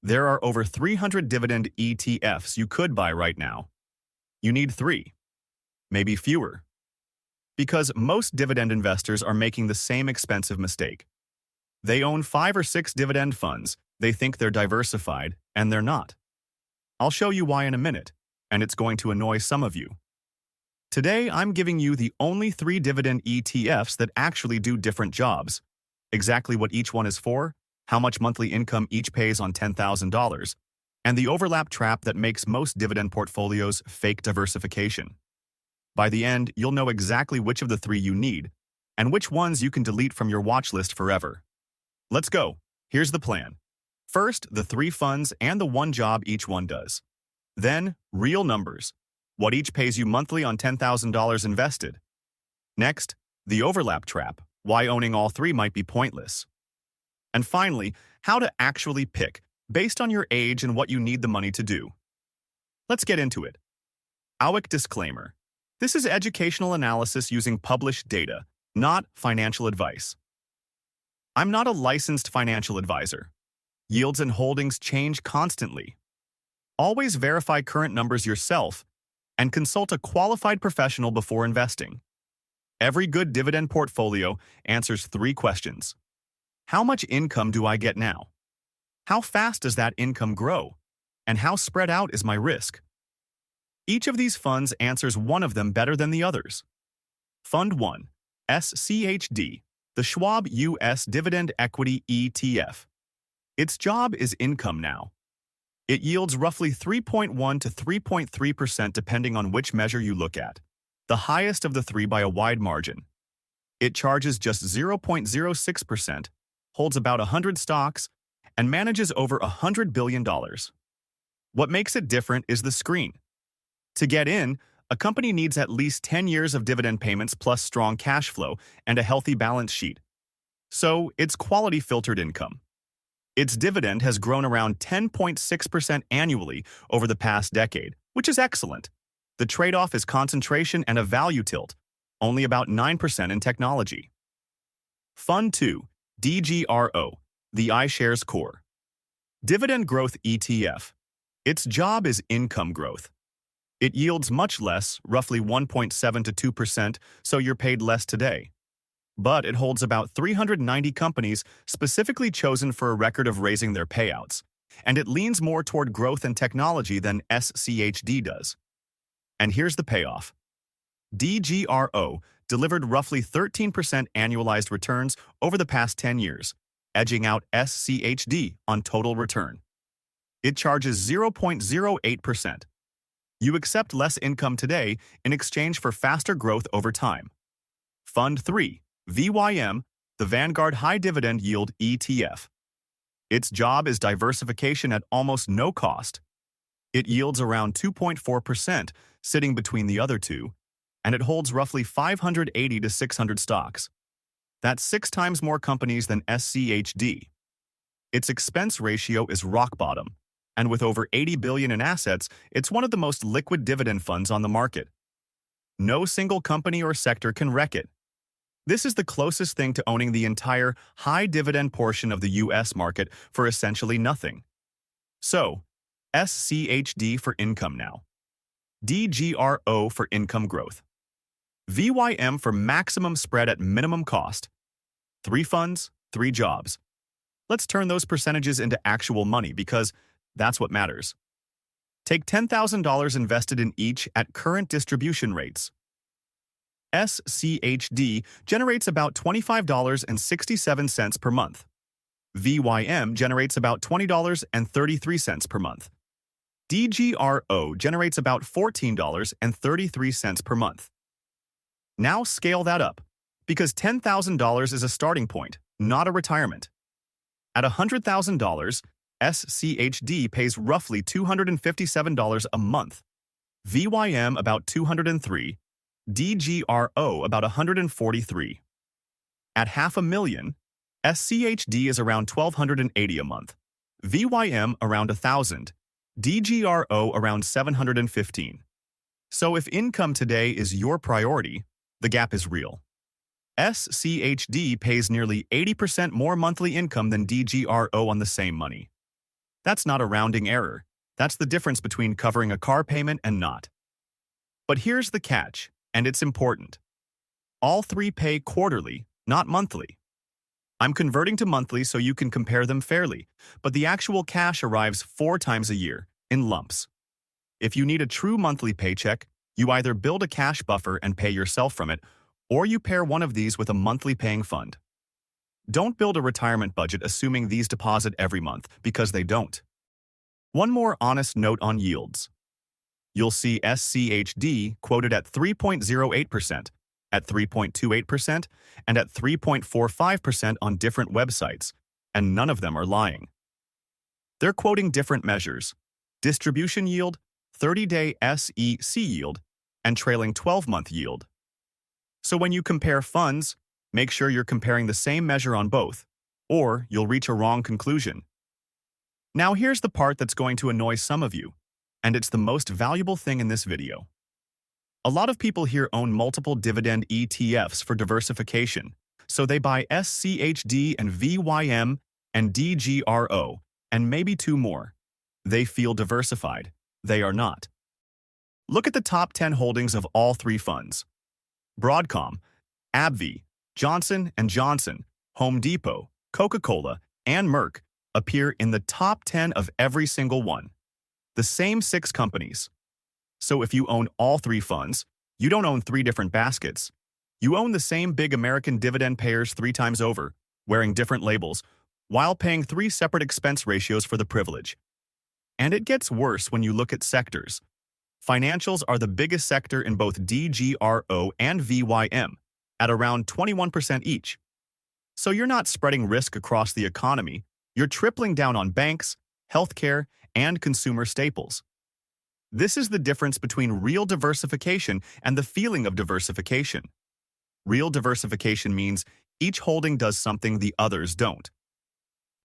There are over 300 dividend ETFs you could buy right now. You need 3, maybe fewer, because most dividend investors are making the same expensive mistake. They own 5 or 6 dividend funds, they think they're diversified, and they're not. I'll show you why in a minute, and it's going to annoy some of you. Today, I'm giving you the only 3 dividend ETFs that actually do different jobs, exactly what each one is for, how much monthly income each pays on $10,000, and the overlap trap that makes most dividend portfolios fake diversification. By the end, you'll know exactly which of the 3 you need, and which ones you can delete from your watch list forever. Let's go. Here's the plan. First, the 3 funds and the 1 job each one does. Then, real numbers, what each pays you monthly on $10,000 invested. Next, the overlap trap, why owning all 3 might be pointless. And finally, how to actually pick, based on your age and what you need the money to do. Let's get into it. AWIC disclaimer. This is educational analysis using published data, not financial advice. I'm not a licensed financial advisor. Yields and holdings change constantly. Always verify current numbers yourself and consult a qualified professional before investing. Every good dividend portfolio answers 3 questions. How much income do I get now? How fast does that income grow? And how spread out is my risk? Each of these funds answers one of them better than the others. Fund 1, SCHD, the Schwab U.S. Dividend Equity ETF. Its job is income now. It yields roughly 3.1 to 3.3% depending on which measure you look at, the highest of the 3 by a wide margin. It charges just 0.06%, holds about 100 stocks, and manages over $100 billion. What makes it different is the screen. To get in, a company needs at least 10 years of dividend payments plus strong cash flow and a healthy balance sheet. So, it's quality filtered income. Its dividend has grown around 10.6% annually over the past decade, which is excellent. The trade-off is concentration and a value tilt, only about 9% in technology. Fund 2, DGRO, the iShares Core. Dividend Growth ETF. Its job is income growth. It yields much less, roughly 1.7 to 2%, so you're paid less today. But it holds about 390 companies specifically chosen for a record of raising their payouts, and it leans more toward growth and technology than SCHD does. And here's the payoff. DGRO delivered roughly 13% annualized returns over the past 10 years, edging out SCHD on total return. It charges 0.08%. You accept less income today in exchange for faster growth over time. Fund 3, VYM, the Vanguard High Dividend Yield ETF. Its job is diversification at almost no cost. It yields around 2.4%, sitting between the other 2, and it holds roughly 580 to 600 stocks. That's 6 times more companies than SCHD. Its expense ratio is rock bottom, and with over $80 billion in assets, it's one of the most liquid dividend funds on the market. No single company or sector can wreck it. This is the closest thing to owning the entire high-dividend portion of the U.S. market for essentially nothing. So, SCHD for income now. DGRO for income growth. VYM for maximum spread at minimum cost. 3 funds, 3 jobs. Let's turn those percentages into actual money because that's what matters. Take $10,000 invested in each at current distribution rates. SCHD generates about $25.67 per month. VYM generates about $20.33 per month. DGRO generates about $14.33 per month. Now scale that up, because $10,000 is a starting point, not a retirement. At $100,000, SCHD pays roughly $257 a month, VYM about $203, DGRO about $143. At $500,000, SCHD is around $1,280 a month, VYM around $1,000, DGRO around $715. So if income today is your priority, the gap is real. SCHD pays nearly 80% more monthly income than DGRO on the same money. That's not a rounding error. That's the difference between covering a car payment and not. But here's the catch, and it's important. All three pay quarterly, not monthly. I'm converting to monthly so you can compare them fairly, but the actual cash arrives 4 times a year, in lumps. If you need a true monthly paycheck, you either build a cash buffer and pay yourself from it, or you pair one of these with a monthly paying fund. Don't build a retirement budget assuming these deposit every month, because they don't. One more honest note on yields. You'll see SCHD quoted at 3.08%, at 3.28%, and at 3.45% on different websites, and none of them are lying. They're quoting different measures: distribution yield, 30-day SEC yield, and trailing 12-month yield. So when you compare funds, make sure you're comparing the same measure on both, or you'll reach a wrong conclusion. Now here's the part that's going to annoy some of you, and it's the most valuable thing in this video. A lot of people here own multiple dividend ETFs for diversification, so they buy SCHD and VYM and DGRO, and maybe 2 more. They feel diversified. They are not. Look at the top 10 holdings of all 3 funds. Broadcom, AbbVie, Johnson & Johnson, Home Depot, Coca-Cola, and Merck appear in the top 10 of every single one. The same 6 companies. So if you own all 3 funds, you don't own 3 different baskets. You own the same big American dividend payers 3 times over, wearing different labels, while paying 3 separate expense ratios for the privilege. And it gets worse when you look at sectors. Financials are the biggest sector in both DGRO and VYM, at around 21% each. So you're not spreading risk across the economy, you're tripling down on banks, healthcare, and consumer staples. This is the difference between real diversification and the feeling of diversification. Real diversification means each holding does something the others don't.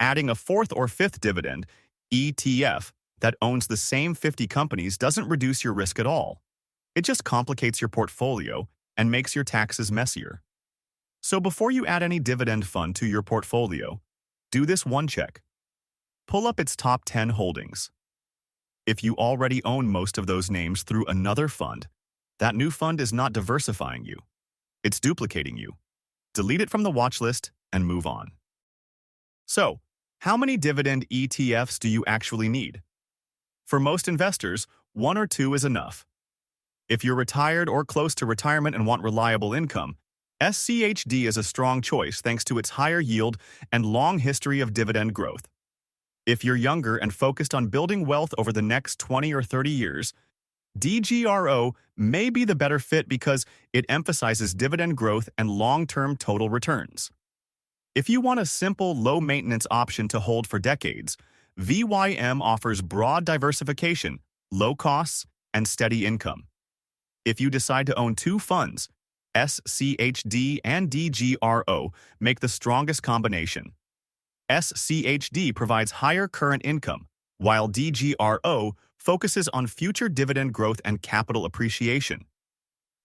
Adding a 4th or 5th dividend ETF that owns the same 50 companies doesn't reduce your risk at all. It just complicates your portfolio and makes your taxes messier. So before you add any dividend fund to your portfolio, do this one check. Pull up its top 10 holdings. If you already own most of those names through another fund, that new fund is not diversifying you. It's duplicating you. Delete it from the watch list and move on. So, how many dividend ETFs do you actually need? For most investors, 1 or 2 is enough. If you're retired or close to retirement and want reliable income, SCHD is a strong choice thanks to its higher yield and long history of dividend growth. If you're younger and focused on building wealth over the next 20 or 30 years, DGRO may be the better fit because it emphasizes dividend growth and long-term total returns. If you want a simple, low-maintenance option to hold for decades, VYM offers broad diversification, low costs, and steady income. If you decide to own 2 funds, SCHD and DGRO make the strongest combination. SCHD provides higher current income, while DGRO focuses on future dividend growth and capital appreciation.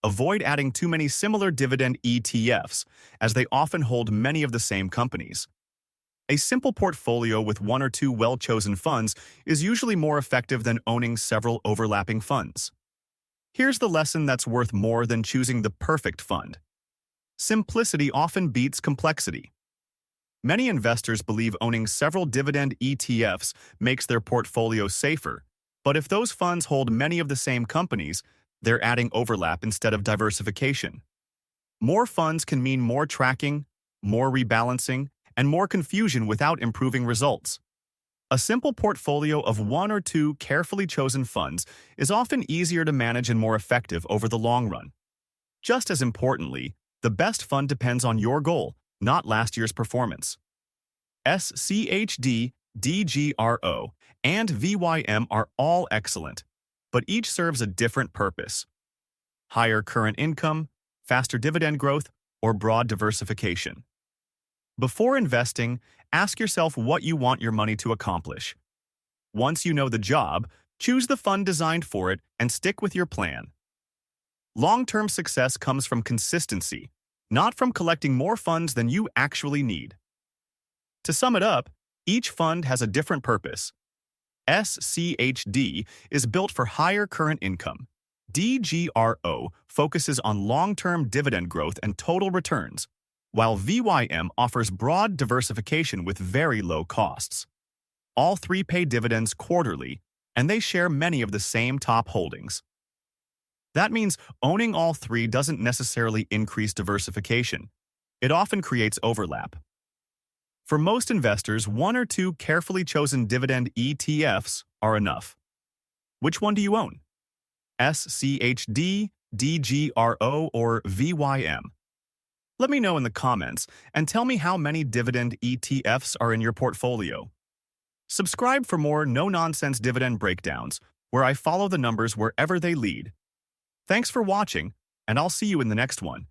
Avoid adding too many similar dividend ETFs, as they often hold many of the same companies. A simple portfolio with 1 or 2 well-chosen funds is usually more effective than owning several overlapping funds. Here's the lesson that's worth more than choosing the perfect fund. Simplicity often beats complexity. Many investors believe owning several dividend ETFs makes their portfolio safer, but if those funds hold many of the same companies, they're adding overlap instead of diversification. More funds can mean more tracking, more rebalancing, and more confusion without improving results. A simple portfolio of 1 or 2 carefully chosen funds is often easier to manage and more effective over the long run. Just as importantly, the best fund depends on your goal, not last year's performance. SCHD, DGRO, and VYM are all excellent, but each serves a different purpose: higher current income, faster dividend growth, or broad diversification. Before investing, ask yourself what you want your money to accomplish. Once you know the job, choose the fund designed for it and stick with your plan. Long-term success comes from consistency, not from collecting more funds than you actually need. To sum it up, each fund has a different purpose, SCHD is built for higher current income. DGRO focuses on long-term dividend growth and total returns, while VYM offers broad diversification with very low costs. All three pay dividends quarterly, and they share many of the same top holdings. That means owning all three doesn't necessarily increase diversification. It often creates overlap. For most investors, one or two carefully chosen dividend ETFs are enough. Which one do you own? SCHD, DGRO, or VYM? Let me know in the comments and tell me how many dividend ETFs are in your portfolio. Subscribe for more no-nonsense dividend breakdowns, where I follow the numbers wherever they lead. Thanks for watching, and I'll see you in the next one.